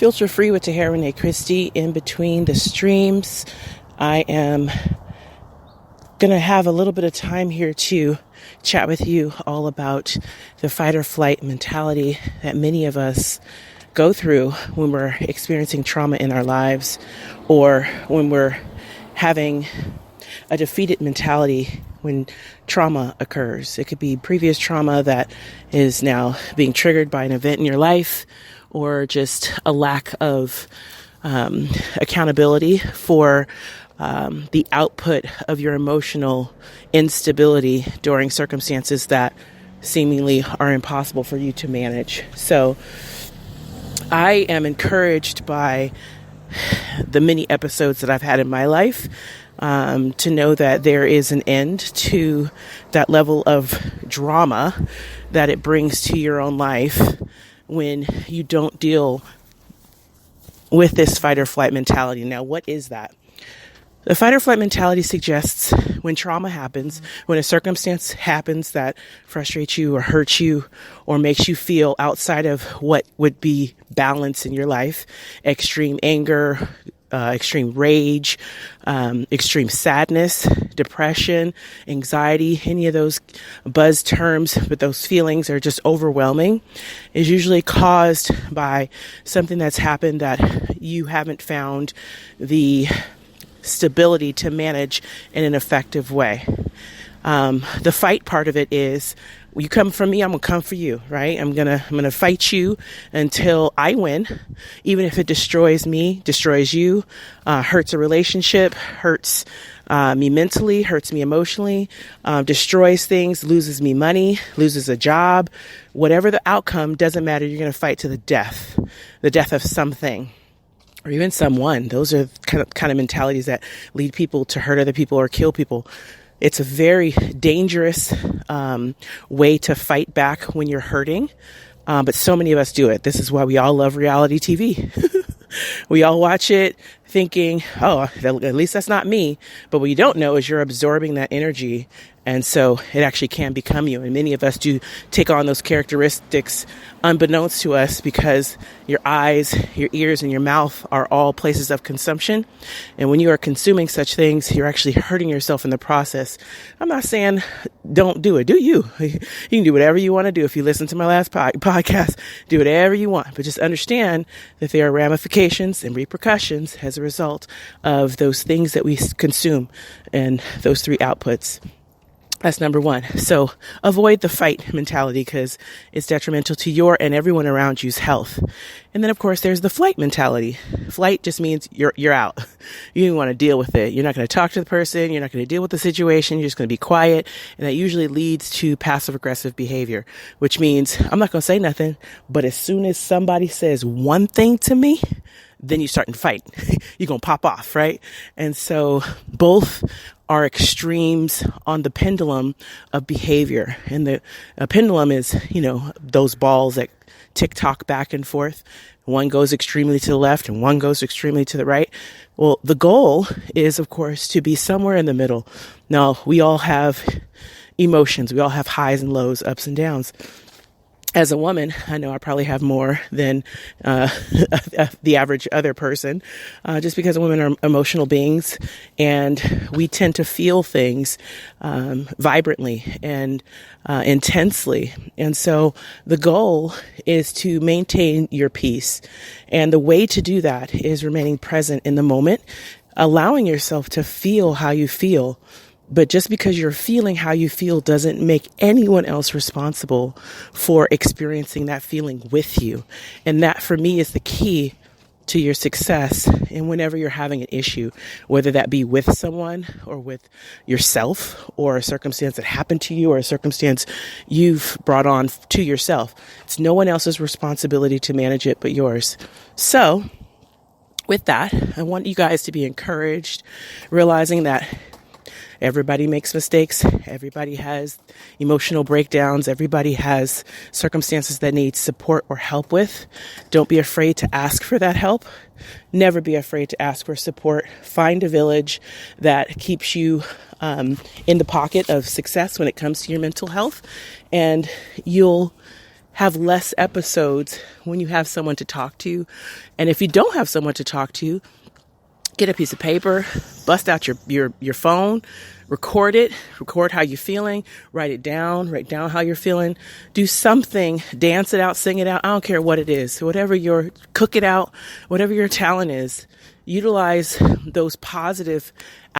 Filter Free with Tahara Renee Christie. In between the streams, I am going to have a little bit of time here to chat with you all about the fight or flight mentality that many of us go through when we're experiencing trauma in our lives, or when we're having a defeated mentality when trauma occurs. It could be previous trauma that is now being triggered by an event in your life, or just a lack of accountability for the output of your emotional instability during circumstances that seemingly are impossible for you to manage. So I am encouraged by the many episodes that I've had in my life to know that there is an end to that level of drama that it brings to your own life when you don't deal with this fight or flight mentality. Now, what is that? The fight or flight mentality suggests when trauma happens, when a circumstance happens that frustrates you or hurts you or makes you feel outside of what would be balance in your life, extreme anger, extreme rage, extreme sadness, depression, anxiety, any of those buzz terms, but those feelings are just overwhelming, is usually caused by something that's happened that you haven't found the stability to manage in an effective way. The fight part of it is, you come for me, I'm gonna come for you, right? I'm gonna fight you until I win, even if it destroys me, destroys you, hurts a relationship, hurts me mentally, hurts me emotionally, destroys things, loses me money, loses a job. Whatever the outcome, doesn't matter. You're gonna fight to the death of something, or even someone. Those are kind of mentalities that lead people to hurt other people or kill people. It's a very dangerous way to fight back when you're hurting, but so many of us do it. This is why we all love reality TV. We all watch it thinking, oh, at least that's not me. But what you don't know is you're absorbing that energy, and so it actually can become you. And many of us do take on those characteristics unbeknownst to us, because your eyes, your ears, and your mouth are all places of consumption. And when you are consuming such things, you're actually hurting yourself in the process. I'm not saying don't do it. Do you? You can do whatever you want to do. If you listen to my last podcast, do whatever you want. But just understand that there are ramifications and repercussions as a result of those things that we consume and those three outputs. That's number one. So avoid the fight mentality, because it's detrimental to your and everyone around you's health. And then, of course, there's the flight mentality. Flight just means you're out. You don't want to deal with it. You're not going to talk to the person. You're not going to deal with the situation. You're just going to be quiet. And that usually leads to passive aggressive behavior, which means I'm not going to say nothing. But as soon as somebody says one thing to me, then you start to fight. You're going to pop off, right? And so both are extremes on the pendulum of behavior. And the pendulum is, those balls that tick-tock back and forth. One goes extremely to the left and one goes extremely to the right. Well, the goal is, of course, to be somewhere in the middle. Now, we all have emotions. We all have highs and lows, ups and downs. As a woman, I know I probably have more than the average other person, just because women are emotional beings, and we tend to feel things vibrantly and intensely. And so the goal is to maintain your peace. And the way to do that is remaining present in the moment, allowing yourself to feel how you feel. But just because you're feeling how you feel doesn't make anyone else responsible for experiencing that feeling with you. And that, for me, is the key to your success. And whenever you're having an issue, whether that be with someone or with yourself, or a circumstance that happened to you, or a circumstance you've brought on to yourself, it's no one else's responsibility to manage it but yours. So with that, I want you guys to be encouraged, realizing that everybody makes mistakes. Everybody has emotional breakdowns. Everybody has circumstances that need support or help with. Don't be afraid to ask for that help. Never be afraid to ask for support. Find a village that keeps you in the pocket of success when it comes to your mental health, and you'll have less episodes when you have someone to talk to. And if you don't have someone to talk to, get a piece of paper, bust out your phone, record it, record how you're feeling, write down how you're feeling, do something, dance it out, sing it out. I don't care what it is, cook it out, whatever your talent is, utilize those positive